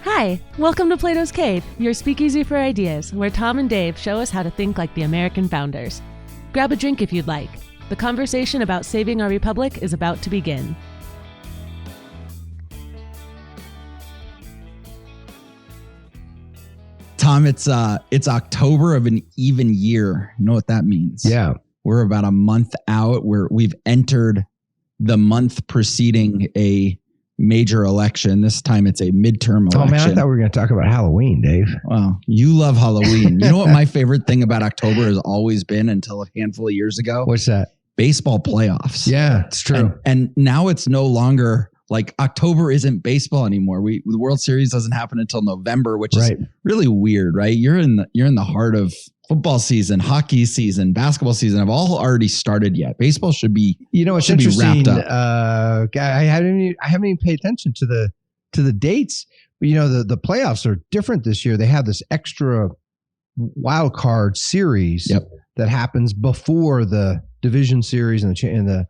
Hi, welcome to Plato's Cave, your speakeasy for ideas, where Tom and Dave show us how to think like the American founders. Grab a drink if you'd like. The conversation about saving our republic is about to begin. Tom, it's October of an even year. You know what that means? Yeah. We're about a month out where we've entered the month preceding a major election. This time it's a midterm election. Oh man, I thought we were going to talk about Halloween, Dave. Well, you love Halloween. You know what my favorite thing about October has always been until a handful of years ago? What's that? Baseball playoffs. Yeah, it's true. And now it's no longer like October isn't baseball anymore. The World Series doesn't happen until November, which is really weird, right? You're in the heart of football season, hockey season, basketball season have all already started yet. Baseball should be, it's interesting. Wrapped up. I haven't even paid attention to the dates. But, the playoffs are different this year. They have this extra wild card series that happens before the division series and the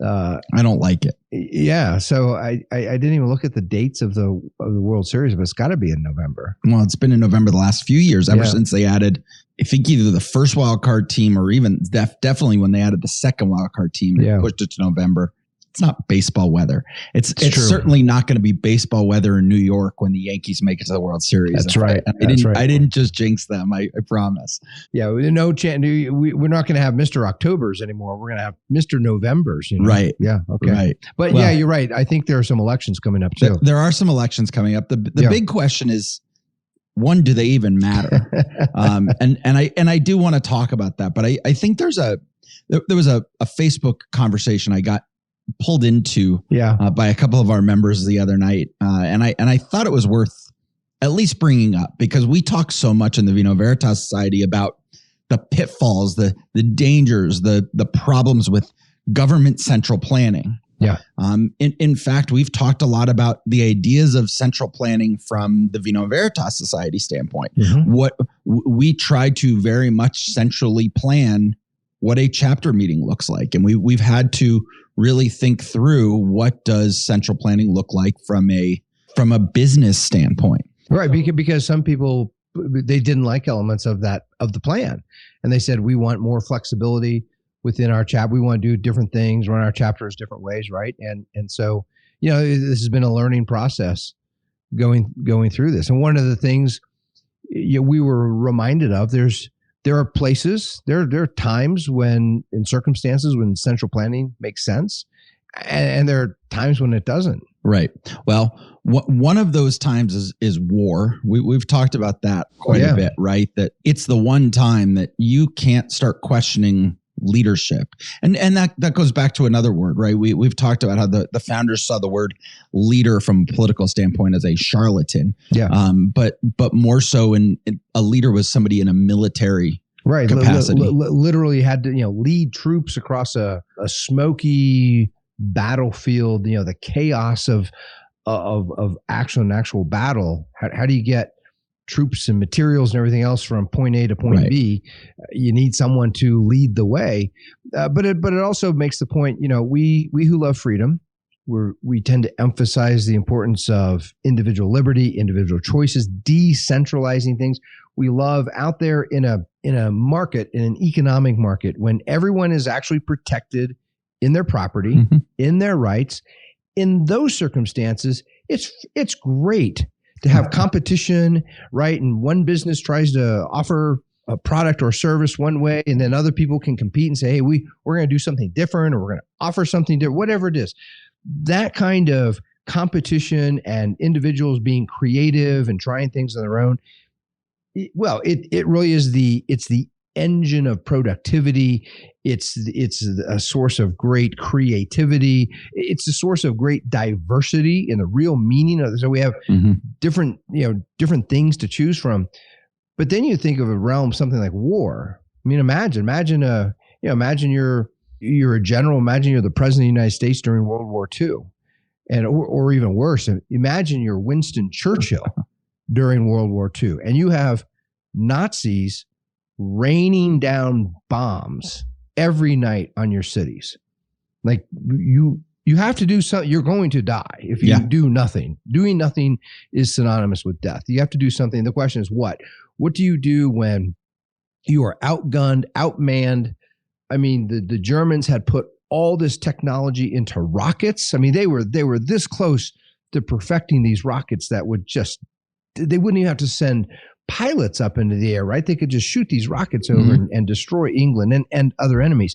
I don't like it. Yeah, so I didn't even look at the dates of the World Series, but it's got to be in November. Well, it's been in November the last few years, ever since they added, I think either the first wild card team or even definitely when they added the second wild card team and pushed it to November. It's not baseball weather. It's certainly not going to be baseball weather in New York when the Yankees make it to the World Series. That's right. I didn't just jinx them. I promise. Yeah, no chance. We're not going to have Mr. Octobers anymore. We're going to have Mr. Novembers. Right. Yeah. Okay. Right. But you're right. I think there are some elections coming up too. There are some elections coming up. The big question is, one, do they even matter? And I do want to talk about that. But I think there was a Facebook conversation I got pulled into by a couple of our members the other night. And I thought it was worth at least bringing up because we talk so much in the Vino Veritas Society about the pitfalls, the dangers, the problems with government central planning. Yeah. In fact, we've talked a lot about the ideas of central planning from the Vino Veritas Society standpoint. Mm-hmm. What we try to very much centrally plan what a chapter meeting looks like. And we've had to really think through what does central planning look like from a business standpoint. Right. Because some people, they didn't like elements of the plan. And they said, we want more flexibility within our chapter. We want to do different things, run our chapters different ways. Right. And so, this has been a learning process going through this. And one of the things we were reminded of, there are places, there are times when, in circumstances, when central planning makes sense, and there are times when it doesn't. Right. Well, one of those times is war. We've talked about that quite a bit, right? That it's the one time that you can't start questioning leadership. And that goes back to another word, right? We've talked about how the founders saw the word leader from a political standpoint as a charlatan. Yeah. But more so in a leader was somebody in a military capacity. Literally had to, lead troops across a smoky battlefield, the chaos of actual battle. How do you get troops and materials and everything else from point A to point B? You need someone to lead the way. But it also makes the point, we who love freedom, we tend to emphasize the importance of individual liberty, individual choices, decentralizing things. We love out there in a market, in an economic market, when everyone is actually protected in their property, in their rights. In those circumstances, it's great to have competition, right? And one business tries to offer a product or service one way, and then other people can compete and say, hey, we're going to do something different, or we're going to offer something different, whatever it is. That kind of competition and individuals being creative and trying things on their own, it really is it's the engine of productivity. It's a source of great creativity. It's a source of great diversity in the real meaning of it. So we have different things to choose from. But then you think of a realm, something like war. I mean, imagine you're a general. Imagine you're the president of the United States during World War II, or even worse. Imagine you're Winston Churchill during World War II, and you have Nazis raining down bombs every night on your cities. Like you have to do something. You're going to die if you do nothing. Doing nothing is synonymous with death. You have to do something. The question is what? What do you do when you are outgunned, outmanned? I mean, the Germans had put all this technology into rockets. I mean, they were this close to perfecting these rockets that would just, they wouldn't even have to send pilots up into the air, right? They could just shoot these rockets over and destroy England and other enemies.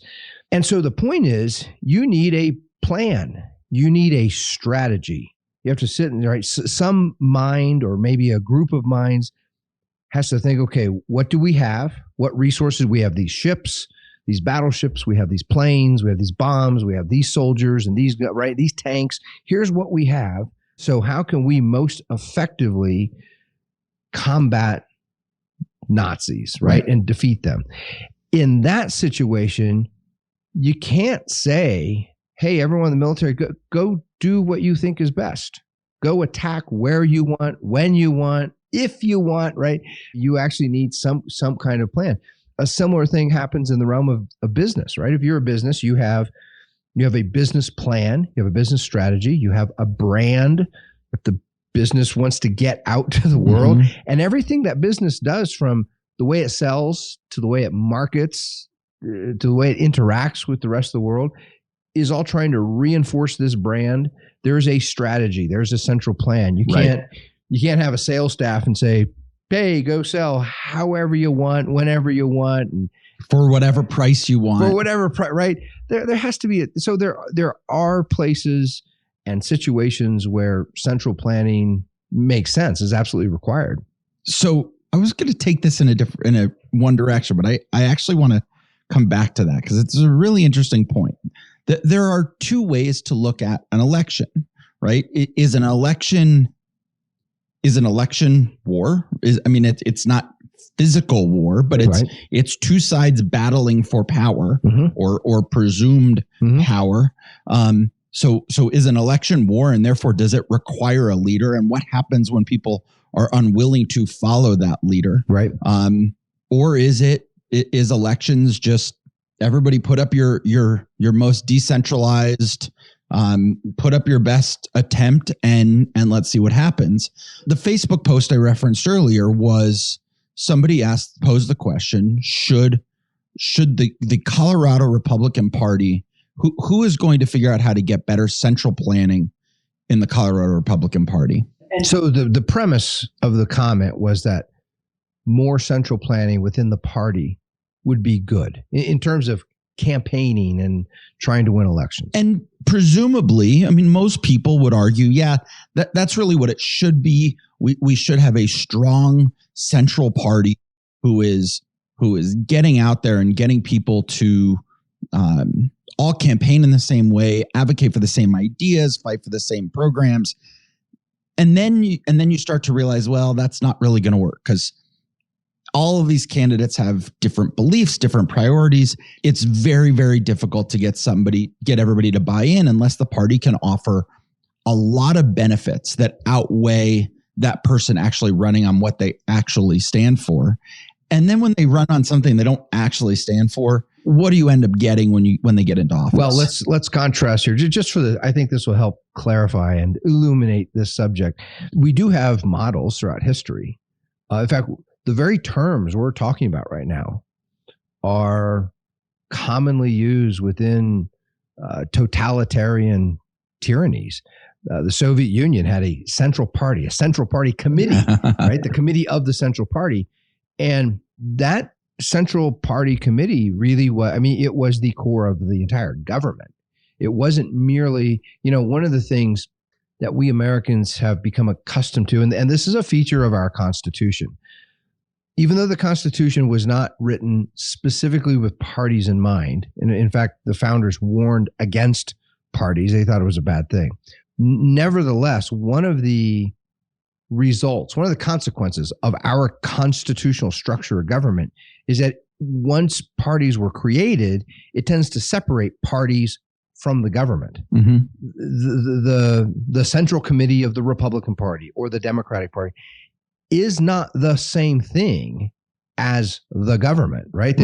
And so the point is, you need a plan. You need a strategy. You have to sit and, right, some mind or maybe a group of minds has to think, okay, what do we have? What resources? We have these ships, these battleships, we have these planes, we have these bombs, we have these soldiers and these tanks. Here's what we have. So how can we most effectively combat Nazis, right? And defeat them? In that situation, you can't say, hey, everyone in the military, go do what you think is best. Go attack where you want, when you want, if you want, right? You actually need some kind of plan. A similar thing happens in the realm of business, right? If you're a business, you have a business plan, you have a business strategy, you have a brand that the business wants to get out to the world, and everything that business does, from the way it sells to the way it markets to the way it interacts with the rest of the world, is all trying to reinforce this brand. There's a strategy. There's a central plan. You can't have a sales staff and say, hey, go sell however you want, whenever you want, and for whatever price you want. For whatever price, right? There has to be there are places and situations where central planning makes sense, is absolutely required. So I was going to take this in a one direction, but I actually want to come back to that because it's a really interesting point. There are two ways to look at an election, right? Is an election war? It's not physical war, but it's two sides battling for power or presumed power. So is an election war, and therefore does it require a leader? And what happens when people are unwilling to follow that leader? Right. Or is elections just everybody put up your most decentralized, put up your best attempt and let's see what happens. The Facebook post I referenced earlier was somebody posed the question, should the Colorado Republican Party, who is going to figure out how to get better central planning in the Colorado Republican Party? And so the premise of the comment was that more central planning within the party would be good in terms of campaigning and trying to win elections. And presumably, I mean, most people would argue, that's really what it should be. We should have a strong central party who is getting out there and getting people to all campaign in the same way, advocate for the same ideas, fight for the same programs. And then you start to realize, well, that's not really going to work because all of these candidates have different beliefs, different priorities. It's very, very difficult to get everybody to buy in unless the party can offer a lot of benefits that outweigh that person actually running on what they actually stand for. And then when they run on something they don't actually stand for, what do you end up getting when they get into office? Well, let's contrast here. Just I think this will help clarify and illuminate this subject. We do have models throughout history. In fact, the very terms we're talking about right now are commonly used within totalitarian tyrannies. The Soviet Union had a central party committee, right? The committee of the central party. And that central party committee really it was the core of the entire government. It wasn't merely, one of the things that we Americans have become accustomed to, and this is a feature of our Constitution. Even though the Constitution was not written specifically with parties in mind, and in fact, the founders warned against parties, they thought it was a bad thing. Nevertheless, one of the consequences of our constitutional structure of government is that once parties were created, it tends to separate parties from the government. The Central Committee of the Republican Party or the Democratic Party is not the same thing as the government, right?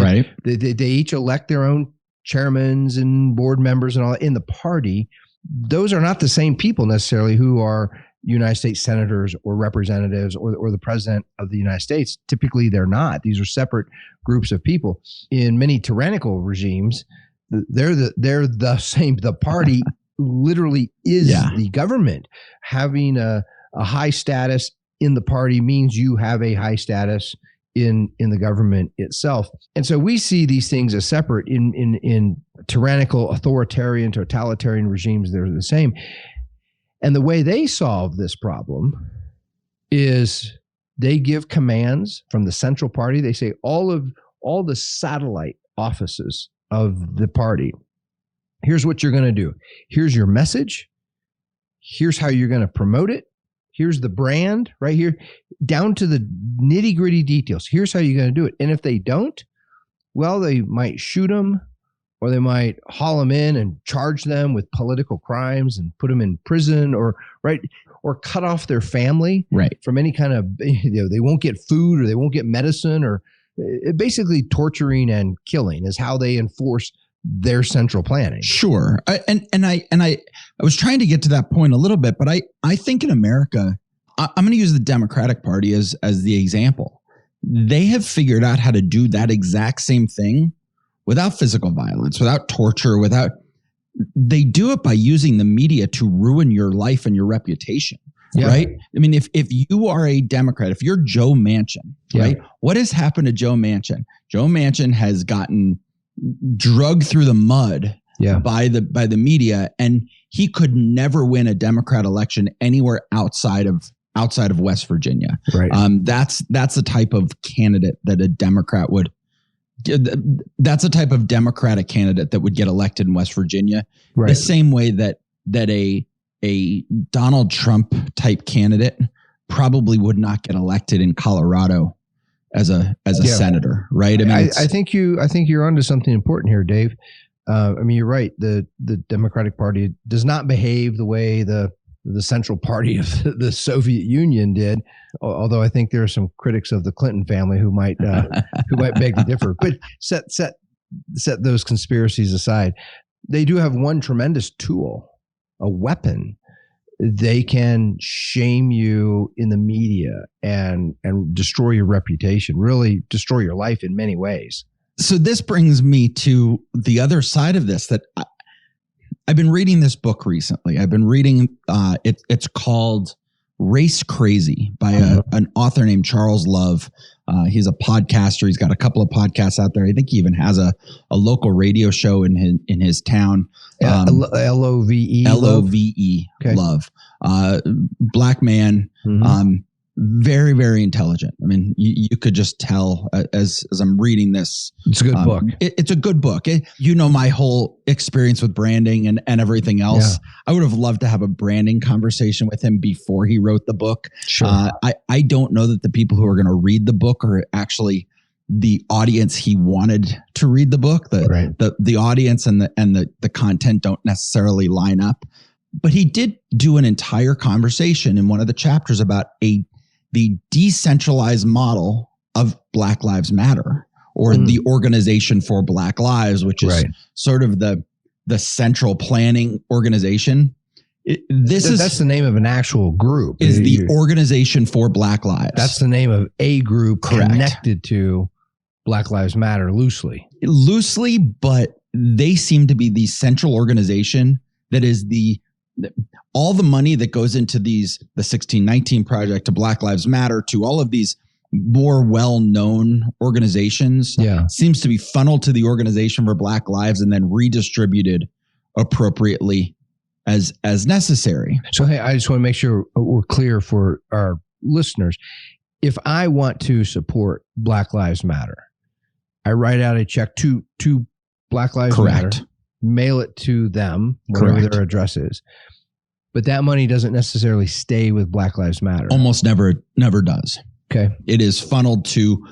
They each elect their own chairmen and board members and all in the party, those are not the same people necessarily who are United States senators or representatives or the president of the United States. Typically, they're not. These are separate groups of people. In many tyrannical regimes, they're the same. The party literally is the government. Having a high status in the party means you have a high status in the government itself. And so we see these things as separate. In tyrannical, authoritarian, totalitarian regimes, they're the same. And the way they solve this problem is they give commands from the central party. They say all the satellite offices of the party, here's what you're going to do. Here's your message. Here's how you're going to promote it. Here's the brand right here, down to the nitty gritty details. Here's how you're going to do it. And if they don't, well, they might shoot them, or they might haul them in and charge them with political crimes and put them in prison, or cut off their family from any kind of, they won't get food, or they won't get medicine, or basically torturing and killing is how they enforce their central planning. Sure. I was trying to get to that point a little bit, but I think in America, I'm going to use the Democratic Party as the example. They have figured out how to do that exact same thing without physical violence, without torture, they do it by using the media to ruin your life and your reputation. Yeah. Right. I mean, if you are a Democrat, if you're Joe Manchin, right, what has happened to Joe Manchin? Joe Manchin has gotten drugged through the mud by the media, and he could never win a Democrat election anywhere outside of West Virginia. Right. That's the type of candidate that a Democrat would. That's a type of Democratic candidate that would get elected in West Virginia. Right. The same way that a Donald Trump type candidate probably would not get elected in Colorado as a senator, right? I mean, I think you're onto something important here, Dave. I mean, you're right. The Democratic Party does not behave the way the central party of the Soviet Union did. Although I think there are some critics of the Clinton family who might beg to differ. But set those conspiracies aside. They do have one tremendous tool, a weapon. They can shame you in the media and destroy your reputation, really destroy your life in many ways. So this brings me to the other side of this, that I've been reading this book recently. I've been reading, it's called Race Crazy by an author named Charles Love. He's a podcaster. He's got a couple of podcasts out there. I think he even has a local radio show in his town. Love. Love. Okay. Love. Black man. Mm-hmm. Very, very intelligent. I mean, you could just tell as I'm reading this. It's a good book. It's a good book. My whole experience with branding and everything else. Yeah. I would have loved to have a branding conversation with him before he wrote the book. Sure. I don't know that the people who are going to read the book are actually the audience he wanted to read the book. The audience and the content don't necessarily line up. But he did do an entire conversation in one of the chapters about the decentralized model of Black Lives Matter, or the Organization for Black Lives, which is sort of the central planning organization. That's the name of an actual group. Is the Organization for Black Lives. That's the name of a group connected to Black Lives Matter loosely. Loosely, but they seem to be the central organization that is all the money that goes into the 1619 Project, to Black Lives Matter, to all of these more well-known organizations, seems to be funneled to the Organization for Black Lives and then redistributed appropriately as necessary. So, hey, I just want to make sure we're clear for our listeners. If I want to support Black Lives Matter, I write out a check to Black Lives Matter, mail it to them, whatever their address is. But that money doesn't necessarily stay with Black Lives Matter. Almost never does. Okay. It is funneled to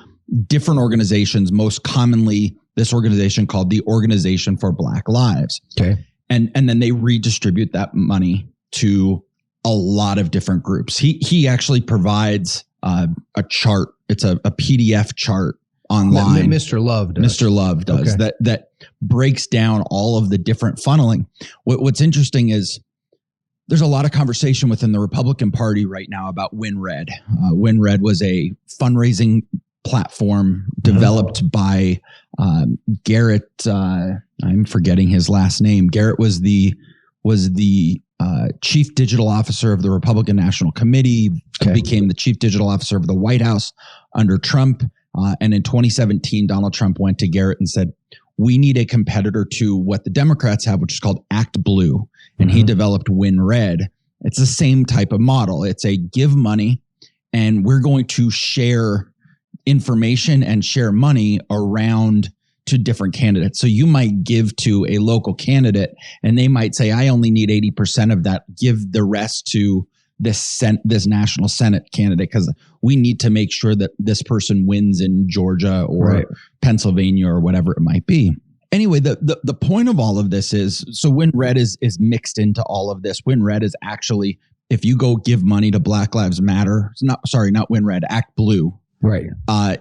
different organizations, most commonly this organization called the Organization for Black Lives. Okay. And then they redistribute that money to a lot of different groups. He actually provides a chart. It's a PDF chart online. Mr. Love does. Mr. Love does. Okay. That breaks down all of the different funneling. What's interesting is there's a lot of conversation within the Republican Party right now about WinRed. WinRed was a fundraising platform developed by Garrett. I'm forgetting his last name. Garrett was the chief digital officer of the Republican National Committee, became the chief digital officer of the White House under Trump. And in 2017, Donald Trump went to Garrett and said, we need a competitor to what the Democrats have, which is called Act Blue. And he developed WinRed. It's the same type of model. It's a give money and we're going to share information and share money around to different candidates. So you might give to a local candidate and they might say, I only need 80% of that. Give the rest to this national Senate candidate because we need to make sure that this person wins in Georgia or Pennsylvania or whatever it might be. Anyway, the point of all of this is, so WinRed is mixed into all of this. WinRed is actually, if you go give money to Black Lives Matter, not WinRed, Act Blue. Right.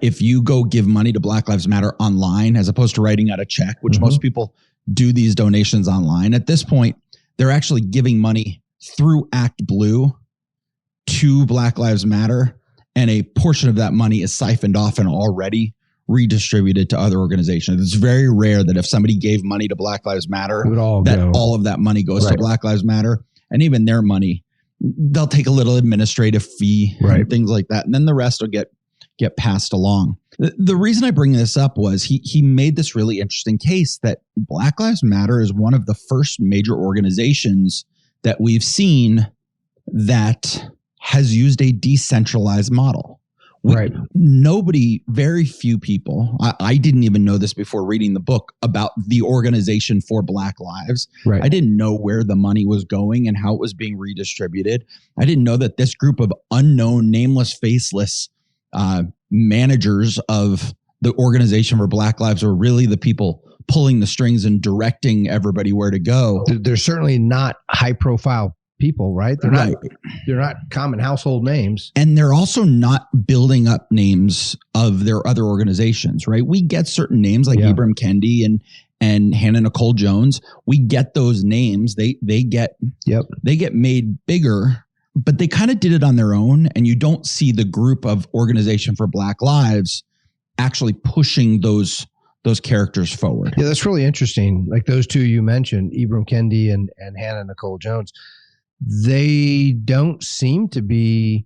If you go give money to Black Lives Matter online, as opposed to writing out a check, which most people do these donations online, at this point, they're actually giving money through Act Blue to Black Lives Matter. And a portion of that money is siphoned off and already redistributed to other organizations. It's very rare that if somebody gave money to Black Lives Matter, all of that money goes to Black Lives Matter. And even their money, they'll take a little administrative fee, and things like that. And then the rest will get passed along. The reason I bring this up was he made this really interesting case that Black Lives Matter is one of the first major organizations that we've seen that has used a decentralized model. Very few people, I didn't even know this before reading the book about the Organization for Black Lives. I didn't know where the money was going and how it was being redistributed. I didn't know that this group of unknown, nameless, faceless managers of the Organization for Black Lives are really the people pulling the strings and directing everybody where to go. They're certainly not high profile people, right? They're not common household names. And they're also not building up names of their other organizations, right? We get certain names like Ibram Kendi and Hannah Nicole Jones. We get those names. They get made bigger, but they kind of did it on their own. And you don't see the group of Organization for Black Lives actually pushing those characters forward. Yeah, that's really interesting. Like those two you mentioned, Ibram Kendi and Hannah Nicole Jones. They don't seem to be,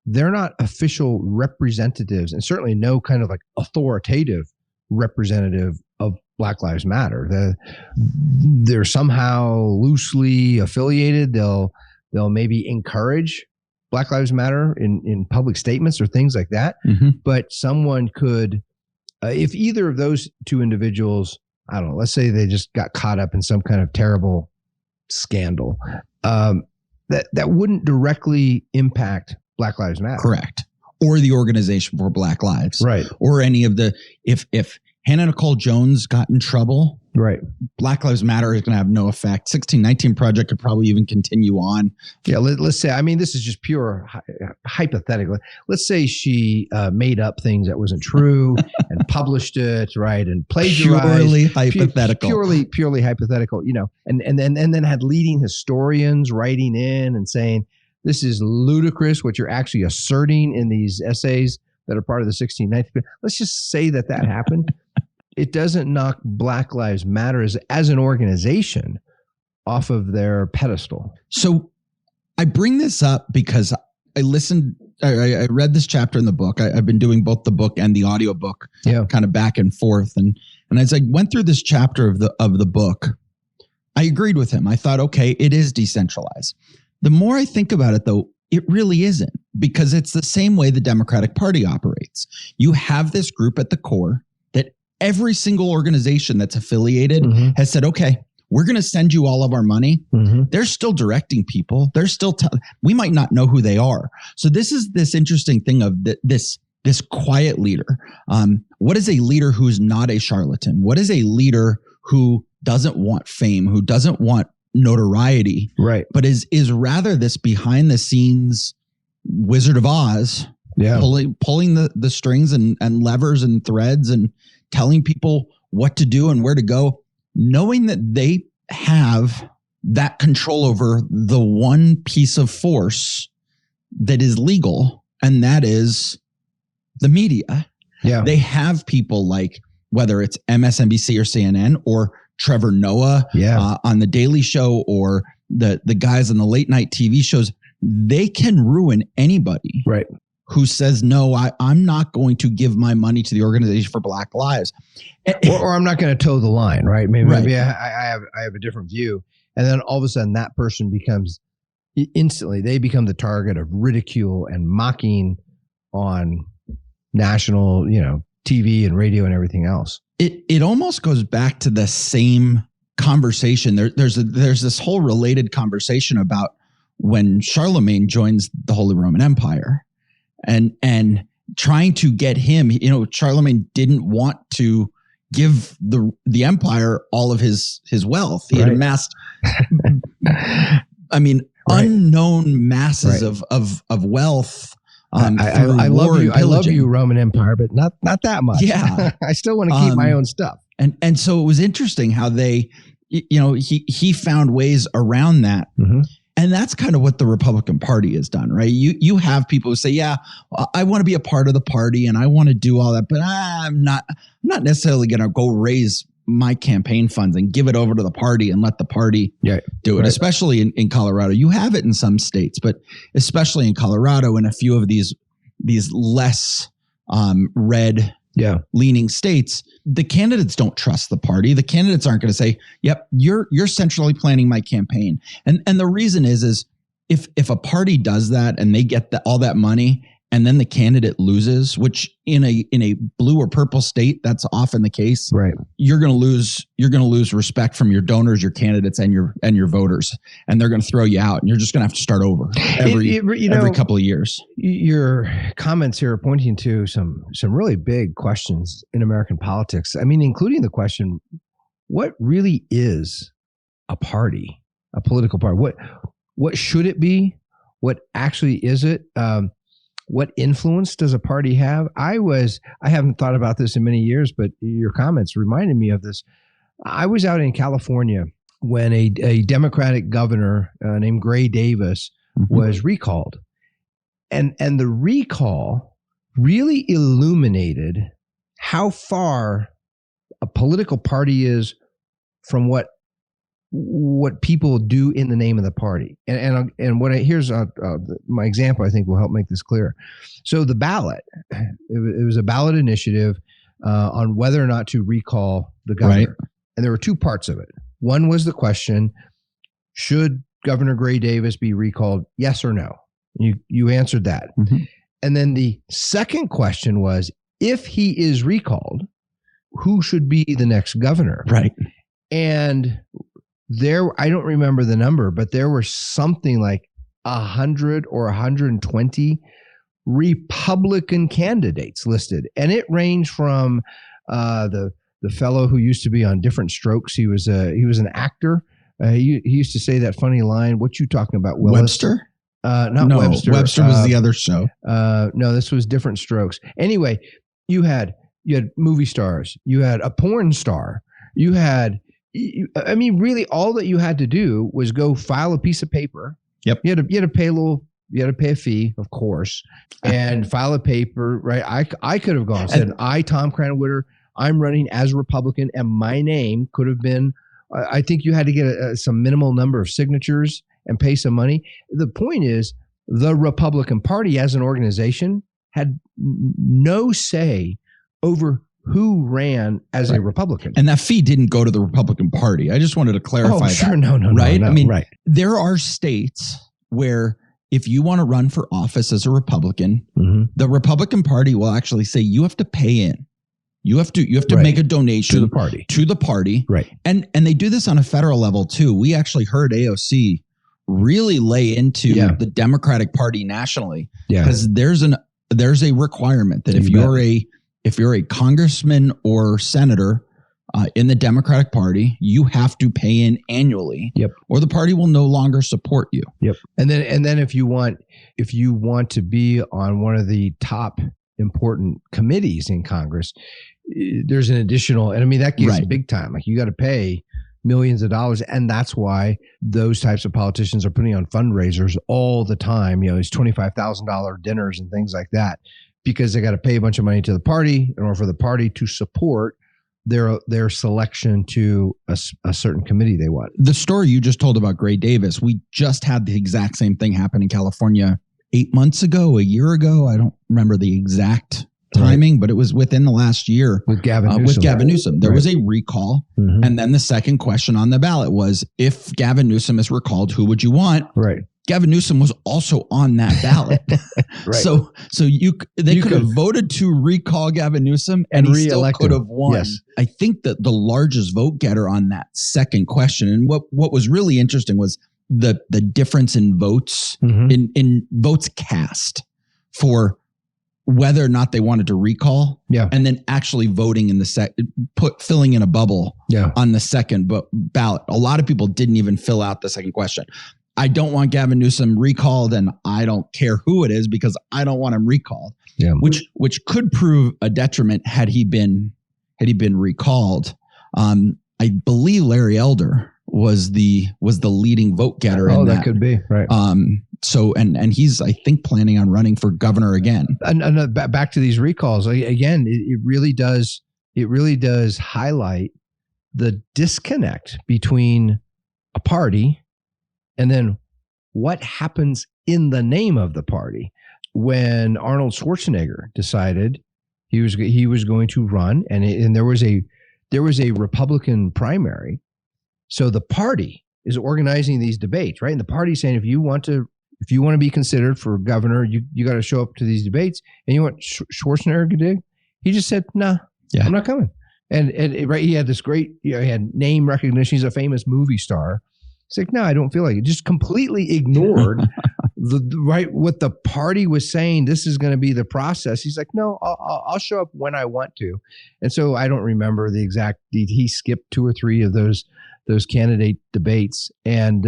they're not official representatives and certainly no kind of like authoritative representative of Black Lives Matter. They're somehow loosely affiliated. They'll maybe encourage Black Lives Matter in public statements or things like that. But someone could, if either of those two individuals, I don't know, let's say they just got caught up in some kind of terrible scandal, that wouldn't directly impact Black Lives Matter. Correct. Or the Organization for Black Lives. Right. Or any of the, if Hannah Nicole Jones got in trouble, Black Lives Matter is going to have no effect. 1619 Project could probably even continue on. Yeah, let's say, I mean, this is just pure hypothetical. Let's say she made up things that wasn't true and published it, and plagiarized. Purely hypothetical. Purely hypothetical, and then had leading historians writing in and saying, this is ludicrous what you're actually asserting in these essays that are part of the 1619. Let's just say that happened. It doesn't knock Black Lives Matter as an organization off of their pedestal. So I bring this up because I read this chapter in the book. I've been doing both the book and the audio book kind of back and forth. And as I went through this chapter of the book, I agreed with him. I thought, okay, it is decentralized. The more I think about it, though, it really isn't, because it's the same way the Democratic Party operates. You have this group at the core that every single organization that's affiliated has said, okay, we're going to send you all of our money. They're still directing people. They're still, we might not know who they are. So this is this interesting thing of this quiet leader. What is a leader who's not a charlatan? What is a leader who doesn't want fame, who doesn't want notoriety, right? But is rather this behind the scenes Wizard of Oz pulling the strings and levers and threads and telling people what to do and where to go, knowing that they have that control over the one piece of force that is legal, and that is the media. Yeah. They have people like, whether it's MSNBC or CNN or Trevor Noah on The Daily Show or the guys on the late night TV shows, they can ruin anybody who says, no, I'm not going to give my money to the Organization for Black Lives. Or I'm not going to toe the line, right? Maybe I have a different view. And then all of a sudden that person becomes instantly, they become the target of ridicule and mocking on national, TV and radio and everything else. It almost goes back to the same conversation. There's this whole related conversation about when Charlemagne joins the Holy Roman Empire and trying to get him, Charlemagne didn't want to give the empire all of his wealth. He had amassed, unknown masses of wealth. I love you, Roman Empire, but not that much. Yeah. I still want to keep my own stuff. And so it was interesting how they, he found ways around that. Mm-hmm. And that's kind of what the Republican Party has done, right? You have people who say, yeah, I want to be a part of the party and I want to do all that, but I'm not necessarily going to go raise my campaign funds and give it over to the party and let the party do it, especially in Colorado. You have it in some states, but especially in Colorado and a few of these less red leaning states, the candidates don't trust the party. The candidates aren't going to say, yep, you're centrally planning my campaign. And the reason is if a party does that and they get all that money and then the candidate loses, which in a blue or purple state, that's often the case. Right. You're going to lose respect from your donors, your candidates, and your voters, and they're going to throw you out, and you're just going to have to start over every couple of years. Your comments here are pointing to some really big questions in American politics. I mean, including the question, what really is a party, a political party? What should it be? What actually is it? What influence does a party have? I haven't thought about this in many years, but your comments reminded me of this. I was out in California when a Democratic governor named Gray Davis was recalled. And the recall really illuminated how far a political party is from what people do in the name of the party. And here's my example, I think will help make this clear. So the ballot, it was a ballot initiative on whether or not to recall the governor. Right. And there were two parts of it. One was the question, should Governor Gray Davis be recalled? Yes or no? You answered that. Mm-hmm. And then the second question was, if he is recalled, who should be the next governor? Right. And I don't remember the number, but there were something like 100 or 120 Republican candidates listed. And it ranged from the fellow who used to be on Different Strokes. He was an actor. He used to say that funny line, "What you talking about, Willis?" Webster? No, Webster. Webster was the other show. No, this was Different Strokes. Anyway, you had movie stars. You had a porn star. You had, I mean, really, all that you had to do was go file a piece of paper. Yep. You had to pay a fee, of course, and file a paper, right? I could have gone and said, Tom Cranwitter, I'm running as a Republican, and my name could have been, I think you had to get some minimal number of signatures and pay some money. The point is, the Republican Party as an organization had no say over who ran as a Republican. And that fee didn't go to the Republican Party. I just wanted to clarify that. Sure. No. Right? No, I mean, right. There are states where if you want to run for office as a Republican, the Republican Party will actually say you have to pay in. You have to make a donation to the party. Right. And they do this on a federal level too. We actually heard AOC really lay into the Democratic Party nationally because there's a requirement that if you're a congressman or senator in the Democratic Party, you have to pay in annually, or the party will no longer support you. And then if you want to be on one of the top important committees in Congress, there's an additional, and I mean that gets big time. Like you got to pay millions of dollars, and that's why those types of politicians are putting on fundraisers all the time. These $25,000 dinners and things like that, because they got to pay a bunch of money to the party in order for the party to support their selection to a certain committee they want. The story you just told about Gray Davis, we just had the exact same thing happen in California 8 months ago, a year ago. I don't remember the exact timing, but it was within the last year with Gavin Newsom. There was a recall. And then the second question on the ballot was, if Gavin Newsom is recalled, who would you want? Gavin Newsom was also on that ballot. So they could have voted to recall Gavin Newsom and he still could have won. Yes. I think that the largest vote getter on that second question, and what was really interesting was the difference in votes, in votes cast for whether or not they wanted to recall, and then actually voting in the filling in a bubble on the second ballot. A lot of people didn't even fill out the second question. I don't want Gavin Newsom recalled, and I don't care who it is because I don't want him recalled. Which could prove a detriment had he been recalled. I believe Larry Elder was the leading vote getter. That could be right. So and he's, I think, planning on running for governor again. And back to these recalls again, it really does highlight the disconnect between a party and then what happens in the name of the party. When Arnold Schwarzenegger decided he was going to run, and there was a Republican primary, so the party is organizing these debates, right? And the party's saying, if you want to be considered for governor, you got to show up to these debates. And you know what Schwarzenegger did? He just said, "Nah, I'm not coming." And he had this great, he had name recognition. He's a famous movie star. He's like, "No, I don't feel like it." Just completely ignored what the party was saying. This is going to be the process. He's like, "No, I'll show up when I want to." And so I don't remember the exact. He skipped 2 or 3 of those candidate debates and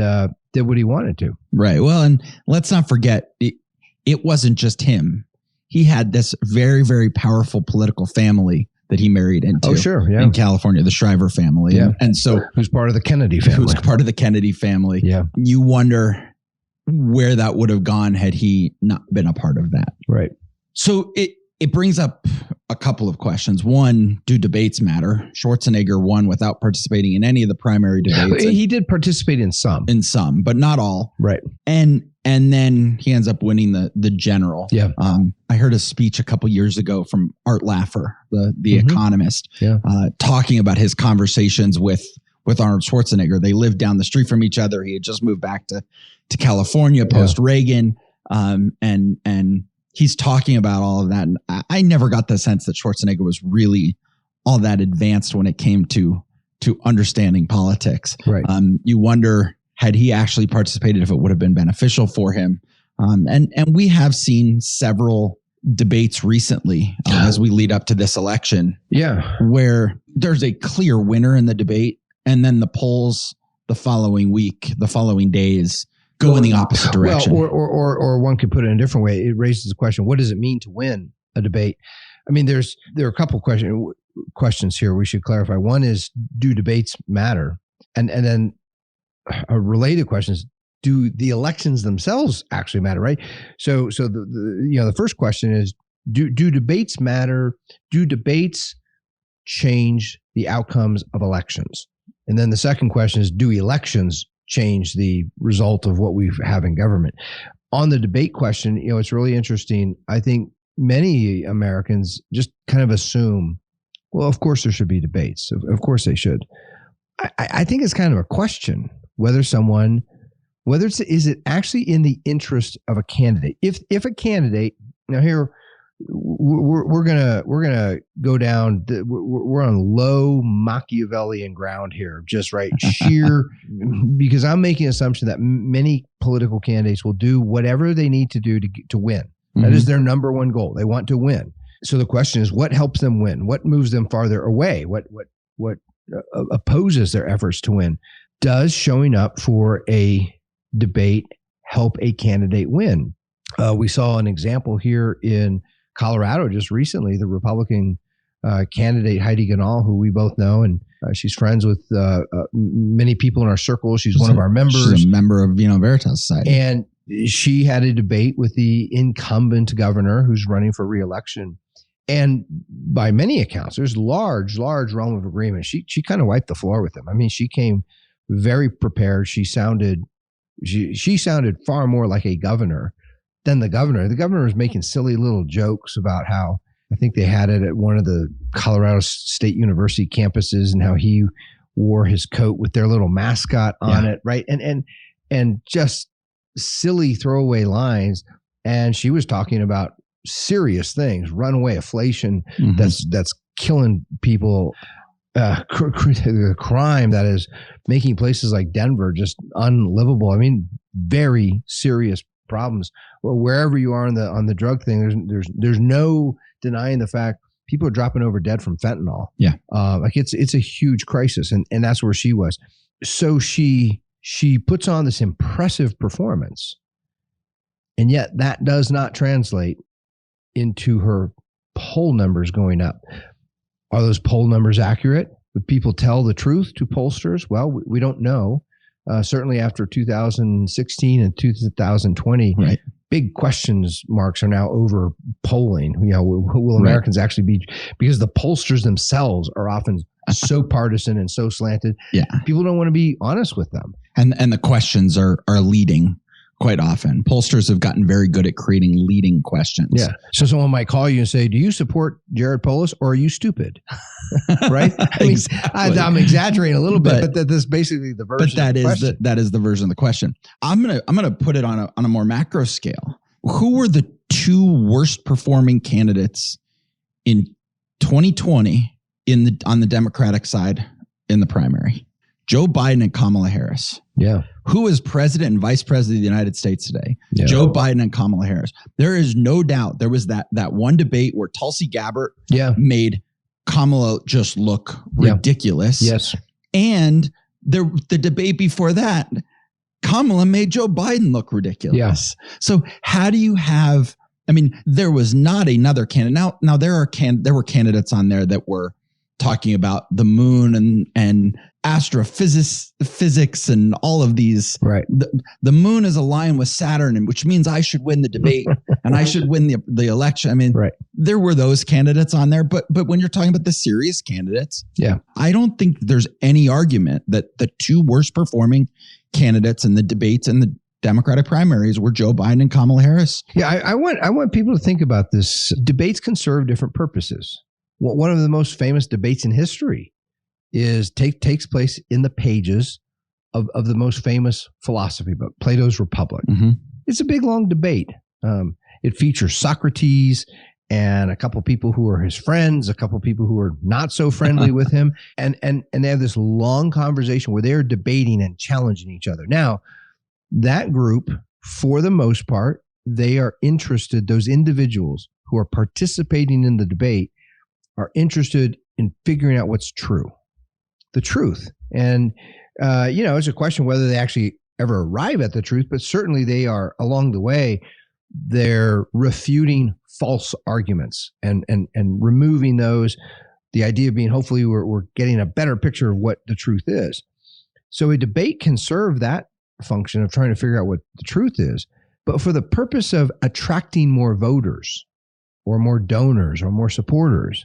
did what he wanted to. Right. Well, and let's not forget, it wasn't just him. He had this very, very powerful political family that he married into. Oh, sure. Yeah. In California, the Shriver family. Yeah. And so who's part of the Kennedy family. Yeah. You wonder where that would have gone had he not been a part of that. Right. So it brings up a couple of questions. One, do debates matter? Schwarzenegger won without participating in any of the primary debates. He did participate in some. But not all. Right. And then he ends up winning the general. Yeah. I heard a speech a couple years ago from Art Laffer, the economist, talking about his conversations with Arnold Schwarzenegger. They lived down the street from each other. He had just moved back to California post Reagan. And he's talking about all of that. And I never got the sense that Schwarzenegger was really all that advanced when it came to understanding politics. Right. You wonder, had he actually participated, if it would have been beneficial for him. And we have seen several debates recently as we lead up to this election. Yeah. Where there's a clear winner in the debate, and then the polls the following week, the following days go in the opposite direction. Well, or one could put it in a different way. It raises the question, what does it mean to win a debate? I mean, there are a couple questions here we should clarify. One is, do debates matter? And then a related question is, do the elections themselves actually matter, right? So the first question is, do debates matter? Do debates change the outcomes of elections? And then the second question is, do elections change the result of what we have in government? On the debate question, it's really interesting. I think many Americans just kind of assume, well, of course there should be debates. Of course they should. I think it's kind of a question whether is it actually in the interest of a candidate? If a candidate, now here we're gonna go down. We're on low Machiavellian ground here, just right sheer because I'm making an assumption that many political candidates will do whatever they need to do to win. Mm-hmm. That is their number one goal. They want to win. So the question is, what helps them win? What moves them farther away? What opposes their efforts to win. Does showing up for a debate help a candidate win? We saw an example here in Colorado just recently. The Republican candidate Heidi Ganahl, who we both know, and she's friends with many people in our circle. She's one of our members. She's a member of Veritas Society. And she had a debate with the incumbent governor who's running for re-election. And by many accounts, there's large realm of agreement. She kind of wiped the floor with him. I mean, she came very prepared. She sounded far more like a governor than the governor. The governor was making silly little jokes about how, I think they had it at one of the Colorado State University campuses, and how he wore his coat with their little mascot on it, right? And just silly throwaway lines. And she was talking about serious things, runaway inflation that's killing people, crime that is making places like Denver just unlivable. I mean, very serious problems. Well, wherever you are on the drug thing, there's no denying the fact people are dropping over dead from fentanyl. Yeah, like it's a huge crisis, and that's where she was. So she puts on this impressive performance, and yet that does not translate into her poll numbers going up. Are those poll numbers accurate? Would people tell the truth to pollsters? Well, we don't know. Certainly after 2016 and 2020, right. Big questions marks are now over polling. Will Americans actually be, because the pollsters themselves are often so partisan and so slanted. Yeah. People don't want to be honest with them. And the questions are leading quite often. Pollsters have gotten very good at creating leading questions. Yeah. So someone might call you and say, do you support Jared Polis, or are you stupid? Right? I mean, exactly. I'm exaggerating a little bit, but that's basically the version. But that is the version of the question. I'm gonna put it on a more macro scale. Who were the two worst performing candidates in 2020 on the Democratic side in the primary? Joe Biden and Kamala Harris. Yeah. Who is president and vice president of the United States today? Yeah. Joe Biden and Kamala Harris. There is no doubt there was that one debate where Tulsi Gabbard made Kamala just look ridiculous. Yes. And the debate before that, Kamala made Joe Biden look ridiculous. Yes. So how do you have, I mean, there was not another candidate. Now there were candidates on there that were talking about the moon and astrophysics and all of these. Right. The moon is aligned with Saturn, and which means I should win the debate and I should win the election. I mean, there were those candidates on there, but when you're talking about the serious candidates, I don't think there's any argument that the two worst performing candidates in the debates in the Democratic primaries were Joe Biden and Kamala Harris. Yeah, I want people to think about this. Debates can serve different purposes. One of the most famous debates in history takes place in the pages of the most famous philosophy book, Plato's Republic. Mm-hmm. It's a big, long debate. It features Socrates and a couple of people who are his friends, a couple of people who are not so friendly with him, and they have this long conversation where they're debating and challenging each other. Now, that group, for the most part, they are interested, those individuals who are participating in the debate are interested in figuring out what's true, the truth. And, it's a question whether they actually ever arrive at the truth, but certainly they are, along the way, they're refuting false arguments and removing those, the idea being hopefully we're getting a better picture of what the truth is. So a debate can serve that function of trying to figure out what the truth is, but for the purpose of attracting more voters or more donors or more supporters,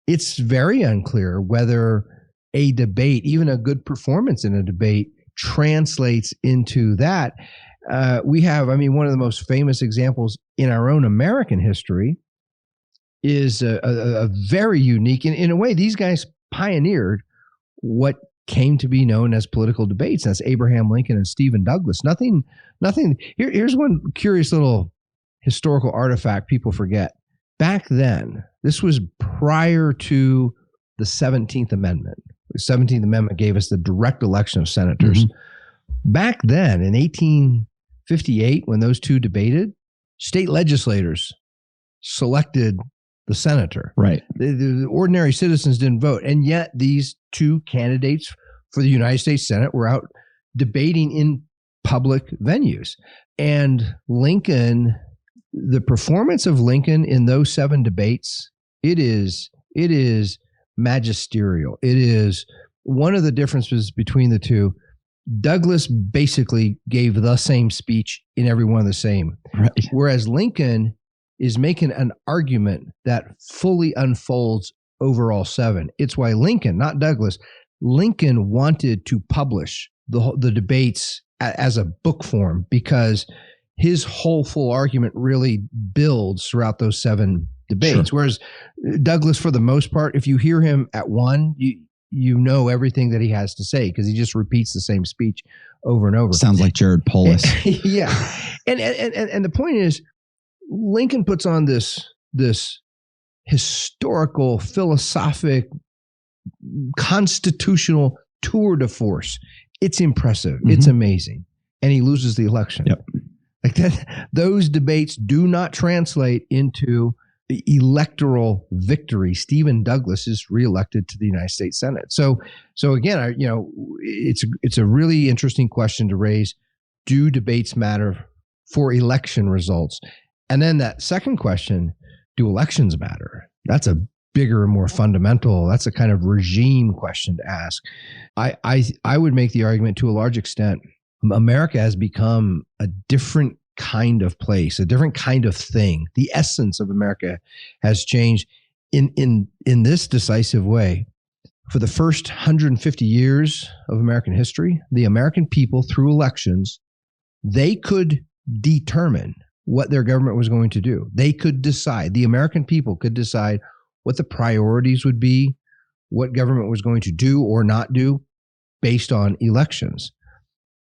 it's very unclear whether a debate, even a good performance in a debate, translates into that. We have, one of the most famous examples in our own American history is a very unique, in a way, these guys pioneered what came to be known as political debates. That's Abraham Lincoln and Stephen Douglas. Nothing. Here's one curious little historical artifact people forget. Back then, this was prior to the 17th Amendment. The 17th Amendment gave us the direct election of senators. Mm-hmm. Back then, in 1858, when those two debated, state legislators selected the senator. Right. The ordinary citizens didn't vote. And yet these two candidates for the United States Senate were out debating in public venues. And Lincoln, the performance of Lincoln in those 7 debates, it is magisterial. It is one of the differences between the two. Douglas basically gave the same speech in every one of the same. Right. Whereas Lincoln is making an argument that fully unfolds over all 7. It's why Lincoln, not Douglas, Lincoln wanted to publish the debates as a book form because his whole full argument really builds throughout those 7 debates. Sure. Whereas Douglas, for the most part, if you hear him at one, you know everything that he has to say because he just repeats the same speech over and over. Sounds like Jared Polis. Yeah. And the point is, Lincoln puts on this historical, philosophic, constitutional tour de force. It's impressive. Mm-hmm. It's amazing. And he loses the election. Yep. Like that, those debates do not translate into electoral victory. Stephen Douglas is reelected to the United States Senate. So again, it's a really interesting question to raise. Do debates matter for election results? And then that second question, do elections matter? That's a bigger and more fundamental. That's a kind of regime question to ask. I would make the argument to a large extent, America has become a different kind of place, a different kind of thing. The essence of America has changed in this decisive way. For the first 150 years of American history, the American people, through elections, they could determine what their government was going to do. They could decide, the American people could decide what the priorities would be, what government was going to do or not do based on elections.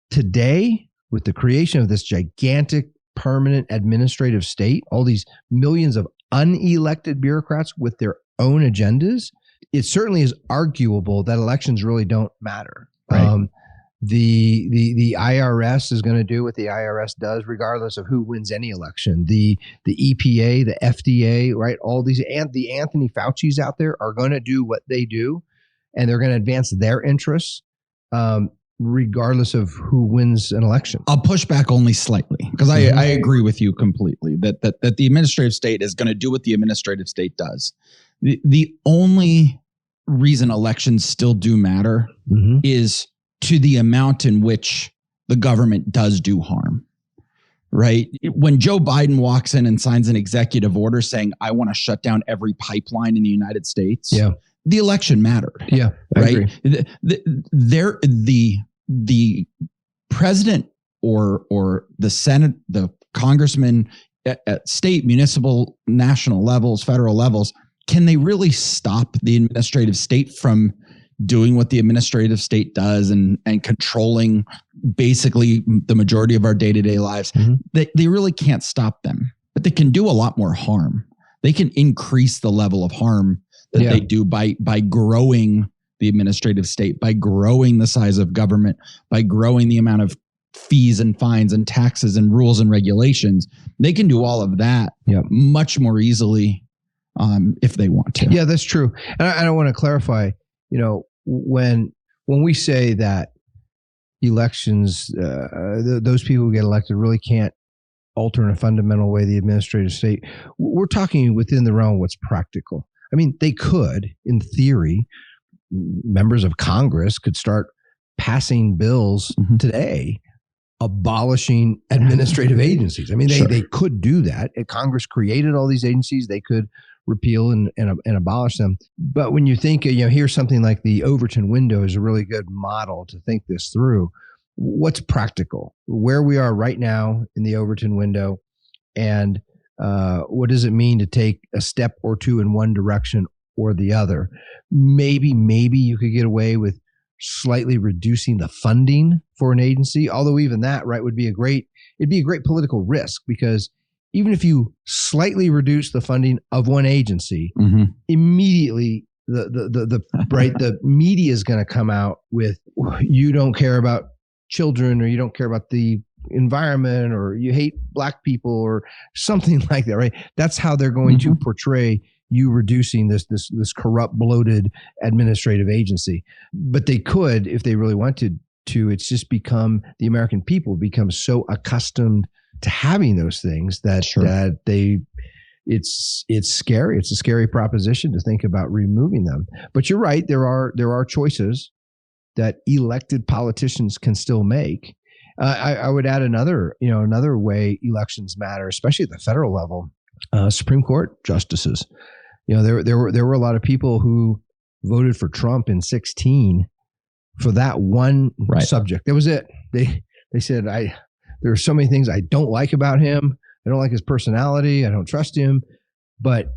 Today, with the creation of this gigantic permanent administrative state, all these millions of unelected bureaucrats with their own agendas, it certainly is arguable that elections really don't matter. Right. The IRS is going to do what the IRS does, regardless of who wins any election. The EPA, the FDA, right? All these, and the Anthony Fauci's out there are going to do what they do, and they're going to advance their interests, regardless of who wins an election. I'll push back only slightly because I agree with you completely that the administrative state is going to do what the administrative state does. The only reason elections still do matter is to the amount in which the government does do harm, right? When Joe Biden walks in and signs an executive order saying, I want to shut down every pipeline in the United States, the election mattered. Yeah, right. The president or the Senate, the congressman at state, municipal, national levels, federal levels, can they really stop the administrative state from doing what the administrative state does and controlling basically the majority of our day-to-day lives? They really can't stop them, but they can do a lot more harm. They can increase the level of harm that they do by growing the administrative state, by growing the size of government, by growing the amount of fees and fines and taxes and rules and regulations. They can do all of that much more easily if they want to. Yeah, that's true. And I want to clarify, when we say that elections, those people who get elected really can't alter in a fundamental way the administrative state, we're talking within the realm of what's practical. I mean, they could, in theory, members of Congress could start passing bills today abolishing administrative agencies. I mean, they could do that. Congress created all these agencies. They could repeal and abolish them. But when you think, here's something like the Overton window is a really good model to think this through. What's practical? Where we are right now in the Overton window, and what does it mean to take a step or two in one direction or the other? Maybe you could get away with slightly reducing the funding for an agency, although even that, right, it'd be a great political risk, because even if you slightly reduce the funding of one agency, immediately the media is going to come out with, you don't care about children, or you don't care about the environment, or you hate black people, or something like that, right? That's how they're going to portray you reducing this corrupt, bloated administrative agency. But they could, if they really wanted to. It's just become, the American people become so accustomed to having those things that it's scary. It's a scary proposition to think about removing them. But you're right. There are choices that elected politicians can still make. I would add another way elections matter, especially at the federal level. Supreme Court justices. There were a lot of people who voted for Trump in 2016 for that one subject. That was it. They said, there are so many things I don't like about him. I don't like his personality. I don't trust him. But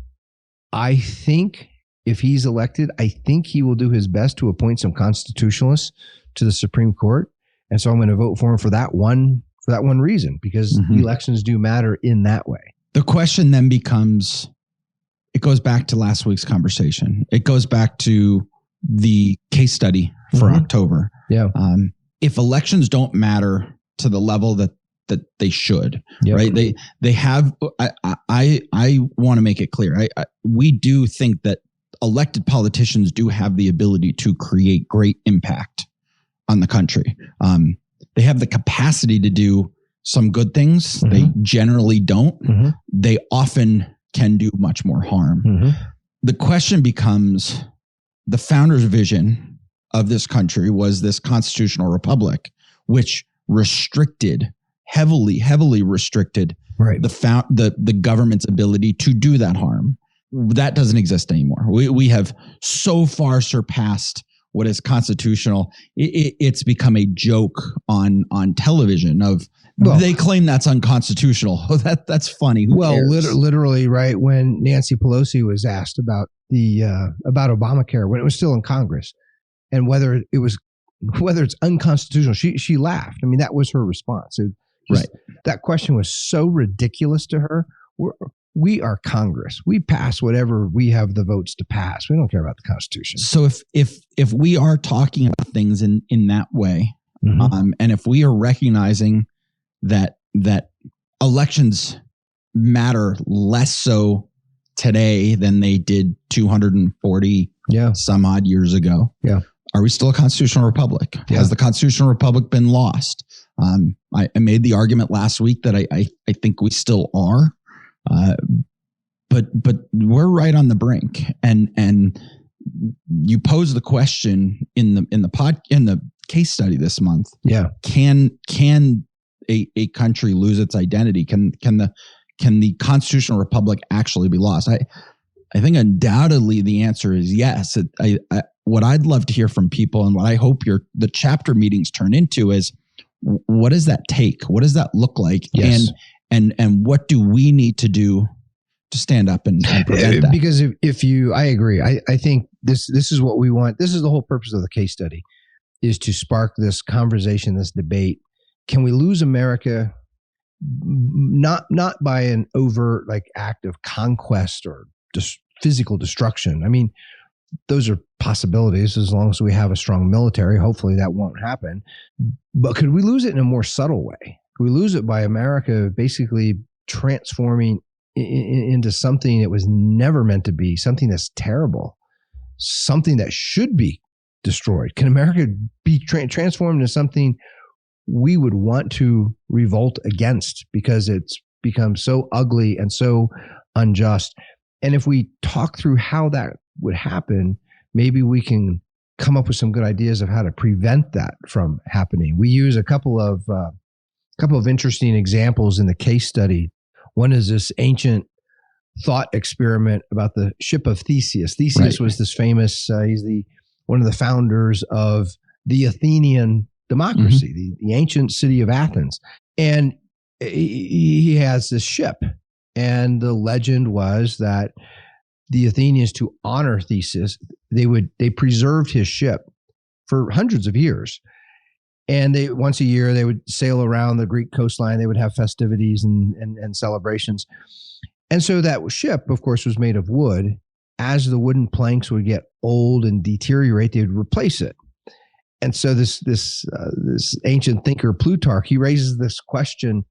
I think if he's elected, I think he will do his best to appoint some constitutionalists to the Supreme Court. And so I'm going to vote for him for that one reason, because elections do matter in that way. The question then becomes, it goes back to last week's conversation. It goes back to the case study for October. Yeah. If elections don't matter to the level that they should, right? They have. I want to make it clear. We do think that elected politicians do have the ability to create great impact on the country. They have the capacity to do some good things. They generally don't. They often can do much more harm. The question becomes, the founders' vision of this country was this constitutional republic, which heavily restricted the government's ability to do that harm. That doesn't exist anymore. We have so far surpassed what is constitutional. It's become a joke on television of, they claim that's unconstitutional. Oh, that's funny. Who cares? Literally, right when Nancy Pelosi was asked about about Obamacare when it was still in Congress, and whether it's unconstitutional, she laughed. I mean, that was her response. That question was so ridiculous to her. We are Congress. We pass whatever we have the votes to pass. We don't care about the Constitution. So if we are talking about things in that way, and if we are recognizing that elections matter less so today than they did 240 some odd years ago, are we still a constitutional republic? Has the constitutional republic been lost? I made the argument last week that I think we still are. But we're right on the brink, and you pose the question in the case study this month. Can a country lose its identity? Can the constitutional republic actually be lost? I think undoubtedly the answer is yes. What I'd love to hear from people, and what I hope the chapter meetings turn into, is what does that take? What does that look like? Yes. And what do we need to do to stand up and prevent that? Because I agree. I think this is what we want. This is the whole purpose of the case study, is to spark this conversation, this debate. Can we lose America? Not by an overt act of conquest or just physical destruction. I mean, those are possibilities as long as we have a strong military. Hopefully that won't happen. But could we lose it in a more subtle way? We lose it by America basically transforming into something it was never meant to be, something that's terrible, something that should be destroyed. Can America be transformed into something we would want to revolt against because it's become so ugly and so unjust? And if we talk through how that would happen, maybe we can come up with some good ideas of how to prevent that from happening. We use a couple of interesting examples in the case study. One is this ancient thought experiment about the ship of Theseus. Theseus was this famous, he's one of the founders of the Athenian democracy, the ancient city of Athens. And he has this ship. And the legend was that the Athenians, to honor Theseus, they preserved his ship for hundreds of years. And once a year, they would sail around the Greek coastline. They would have festivities and celebrations. And so that ship, of course, was made of wood. As the wooden planks would get old and deteriorate, they would replace it. And so this ancient thinker, Plutarch, he raises this question: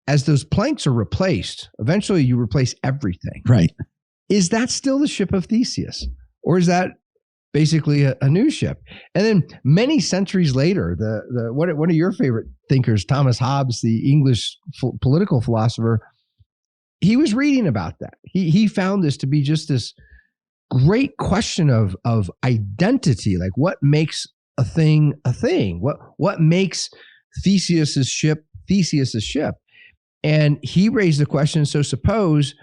as those planks are replaced, eventually you replace everything. Right. is that still the ship of Theseus? Or is that basically a new ship? And then many centuries later, one of your favorite thinkers, Thomas Hobbes, the English political philosopher, he was reading about that. He found this to be just this great question of identity, like what makes a thing a thing? What makes Theseus's ship Theseus's ship? And he raised the question, so suppose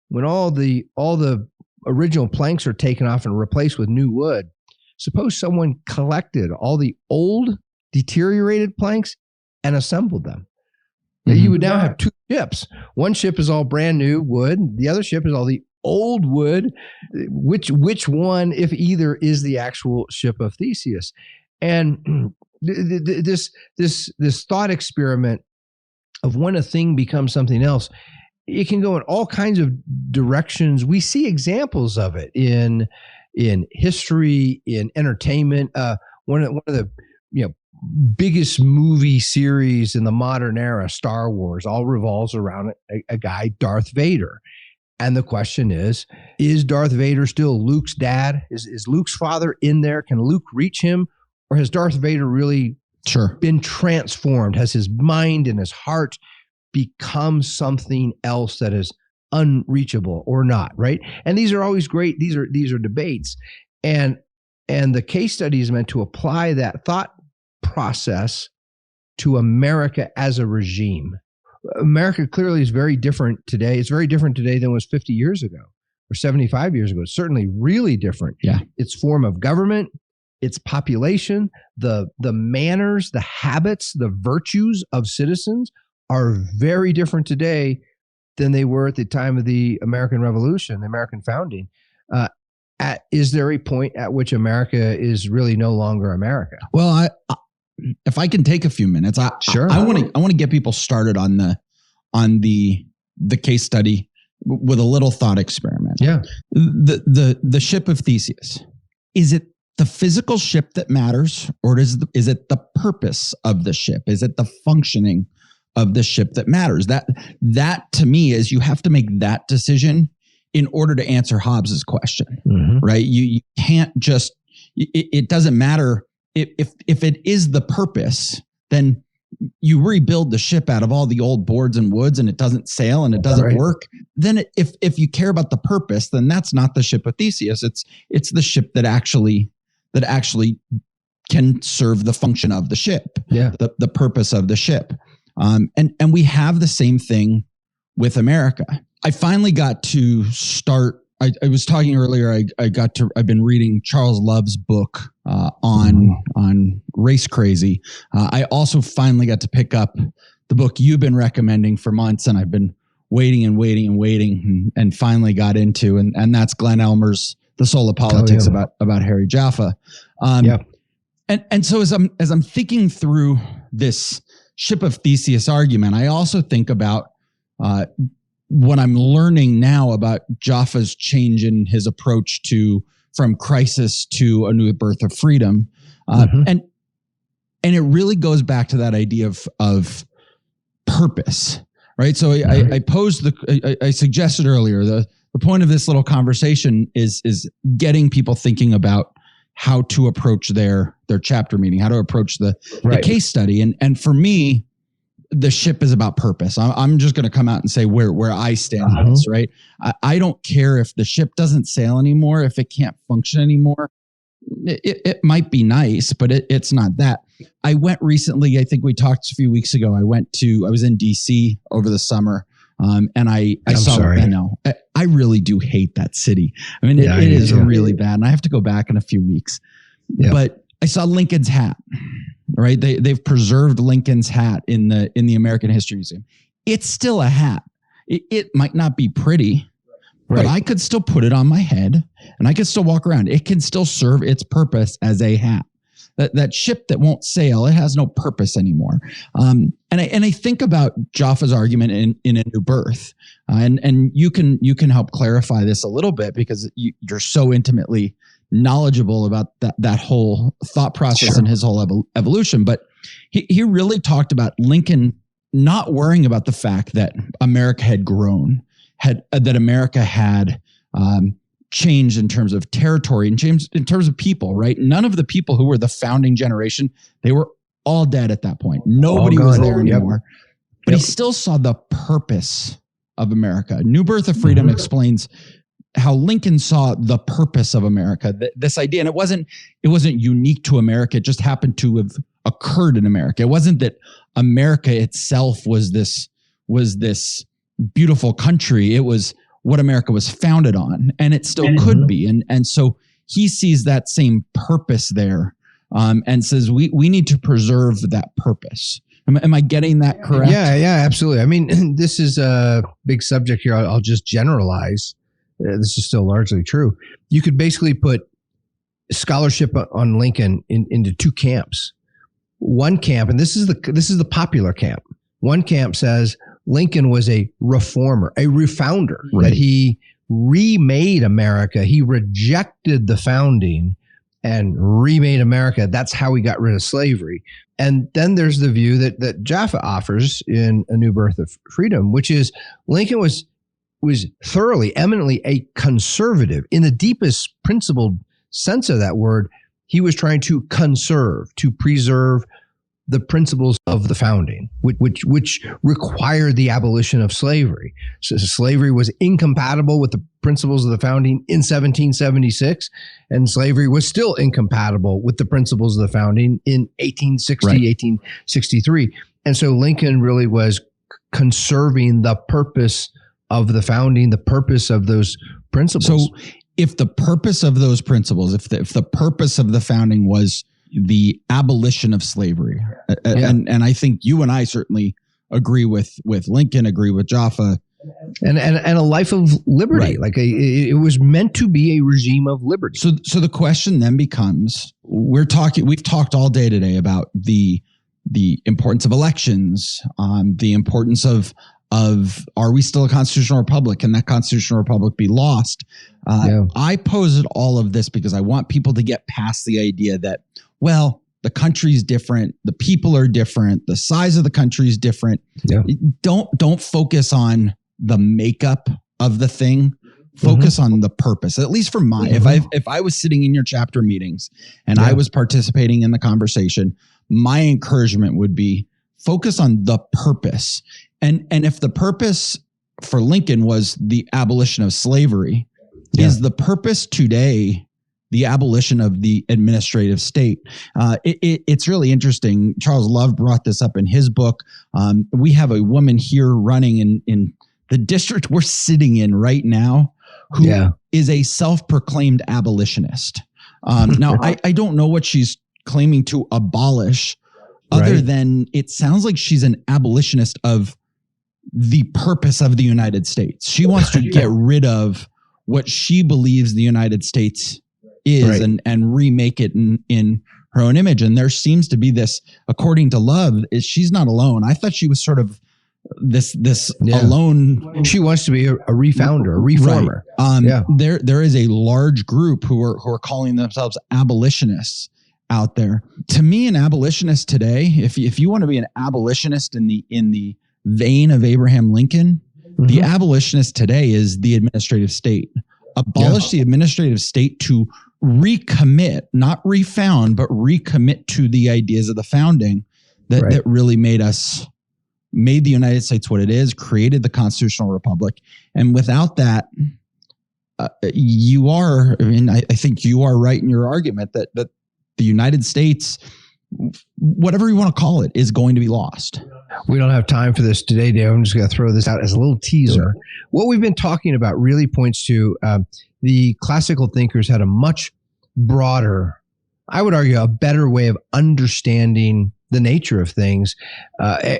when all the original planks are taken off and replaced with new wood, suppose someone collected all the old deteriorated planks and assembled them. Mm-hmm. You would now have two ships. One ship is all brand new wood. The other ship is all the old wood. Which one, if either, is the actual ship of Theseus? And this thought experiment of when a thing becomes something else, it can go in all kinds of directions. We see examples of it in history, in entertainment. One of the biggest movie series in the modern era, Star Wars, all revolves around a guy, Darth Vader. And the question is Darth Vader still Luke's dad? Is Luke's father in there? Can Luke reach him? Or has Darth Vader really been transformed? Has his mind and his heart become something else that is unreachable or not, right? And these are always great. These are debates. And the case study is meant to apply that thought process to America as a regime. America clearly is very different today. It's very different today than it was 50 years ago or 75 years ago. It's certainly really different. Yeah. Its form of government, its population, the manners, the habits, the virtues of citizens are very different today than they were at the time of the American Revolution, the American founding. Is there a point at which America is really no longer America? Well, if I can take a few minutes, sure. I want to get people started on the case study with a little thought experiment. Yeah. The ship of Theseus. Is it the physical ship that matters, or is it the purpose of the ship? Is it the functioning of the ship that matters? That to me is, you have to make that decision in order to answer Hobbes's question, right? You can't just, it doesn't matter if it is the purpose, then you rebuild the ship out of all the old boards and woods and it doesn't sail and it doesn't work. Then if you care about the purpose, then that's not the ship of Theseus. It's the ship that actually can serve the function of the ship, the purpose of the ship. And we have the same thing with America. I finally got to start. I was talking earlier. I've been reading Charles Love's book on race crazy. I also finally got to pick up the book you've been recommending for months, and I've been waiting and finally got into, and that's Glenn Elmer's The Soul of Politics about Harry Jaffa. And so as I'm thinking through this ship of Theseus argument, I also think about what I'm learning now about Jaffa's change in his approach from crisis to a new birth of freedom. And it really goes back to that idea of purpose, right? So I suggested earlier, the point of this little conversation is getting people thinking about how to approach their chapter meeting, how to approach the case study. And for me, the ship is about purpose. I'm just going to come out and say where I stand on this, right? I don't care if the ship doesn't sail anymore, if it can't function anymore. It might be nice, but it's not that. I went recently, I think we talked a few weeks ago, I was in DC over the summer. And I really do hate that city. I mean, it is really bad, and I have to go back in a few weeks. Yeah. But I saw Lincoln's hat, right? They've preserved Lincoln's hat in the American History Museum. It's still a hat. It might not be pretty, but I could still put it on my head and I could still walk around. It can still serve its purpose as a hat. That ship that won't sail, it has no purpose anymore. And I think about Jaffa's argument in A New Birth, and you can help clarify this a little bit because you're so intimately knowledgeable about that whole thought process and his whole evolution. But he really talked about Lincoln not worrying about the fact that America had grown, that America had changed in terms of territory and changed in terms of people, right? None of the people who were the founding generation, they were all dead at that point. Nobody was there anymore. But he still saw the purpose of America. New Birth of Freedom explains how Lincoln saw the purpose of America. This idea, and it wasn't unique to America. It just happened to have occurred in America. It wasn't that America itself was this beautiful country. It was what America was founded on, and it still could be. And so he sees that same purpose there, and says we need to preserve that purpose. Am I getting that correct? Yeah, absolutely. I mean, this is a big subject here. I'll just generalize. This is still largely true. You could basically put scholarship on Lincoln into two camps. One camp, and this is the popular camp. One camp says Lincoln was a reformer, a refounder, that he remade America. He rejected the founding and remade America. That's how he got rid of slavery. And then there's the view that Jaffa offers in A New Birth of Freedom, which is Lincoln was thoroughly, eminently a conservative in the deepest principled sense of that word. He was trying to conserve, to preserve the principles of the founding, which required the abolition of slavery. So slavery was incompatible with the principles of the founding in 1776, and slavery was still incompatible with the principles of the founding in 1860, 1863. And so Lincoln really was conserving the purpose of the founding, the purpose of those principles. So if the purpose of those principles, if the purpose of the founding was the abolition of slavery, and I think you and I certainly agree with Lincoln, agree with Jaffa, and a life of liberty, like it was meant to be a regime of liberty. So the question then becomes: we've talked all day today about the importance of elections, the importance of are we still a constitutional republic? Can that constitutional republic be lost? I posed all of this because I want people to get past the idea that, well, the country's different, the people are different, the size of the country is different. Don't focus on the makeup of the thing. Focus on the purpose. At least for my, if I was sitting in your chapter meetings and I was participating in the conversation, my encouragement would be focus on the purpose. And if the purpose for Lincoln was the abolition of slavery, is the purpose today the abolition of the administrative state? It's really interesting. Charles Love brought this up in his book. We have a woman here running in the district we're sitting in right now who is a self-proclaimed abolitionist. Now, I don't know what she's claiming to abolish, other than it sounds like she's an abolitionist of the purpose of the United States. She wants to get rid of what she believes the United States is and remake it in her own image. And there seems to be this, according to Love, is she's not alone. I thought she was sort of this alone. She wants to be a refounder, a reformer. There is a large group who are calling themselves abolitionists out there. To me, an abolitionist today, if you want to be an abolitionist in the vein of Abraham Lincoln, the abolitionist today is the administrative state. Abolish the administrative state to recommit, not refound, but recommit to the ideas of the founding that really made the United States what it is, created the constitutional republic. And without that, I think you are right in your argument that the United States, whatever you want to call it, is going to be lost. We don't have time for this today, Dave. I'm just going to throw this out as a little teaser. Sure. What we've been talking about really points to the classical thinkers had a much broader, I would argue, a better way of understanding the nature of things.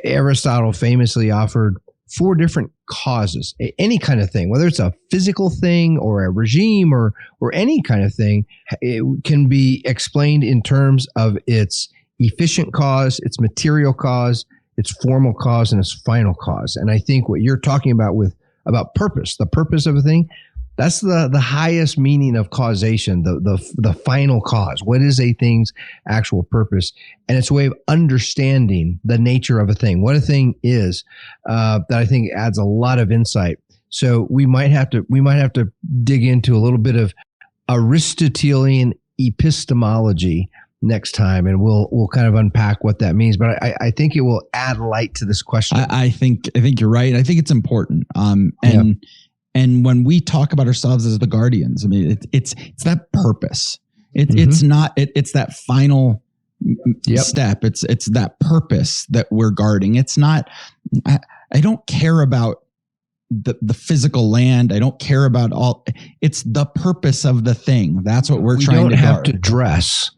Aristotle famously offered 4 different causes. Any kind of thing, whether it's a physical thing or a regime or any kind of thing, it can be explained in terms of its efficient cause, its material cause, its formal cause, and its final cause. And I think what you're talking about purpose, the purpose of a thing, that's the highest meaning of causation, the final cause. What is a thing's actual purpose? And it's a way of understanding the nature of a thing, what a thing is, that I think adds a lot of insight. So we might have to dig into a little bit of Aristotelian epistemology next time, and we'll kind of unpack what that means. But I think it will add light to this question. I think you're right. I think it's important. And when we talk about ourselves as the guardians, I mean, it's that purpose. It's that final step. It's that purpose that we're guarding. It's not. I don't care about the physical land. I don't care about all. It's the purpose of the thing. That's what we're trying to guard. We don't have to dress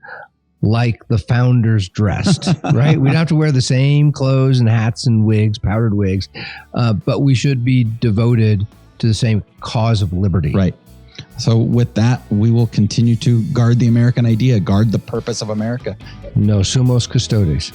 like the founders dressed, right? We don't have to wear the same clothes and hats and wigs, powdered wigs, but we should be devoted to the same cause of liberty. Right. So with that, we will continue to guard the American idea, guard the purpose of America. No sumos custodes.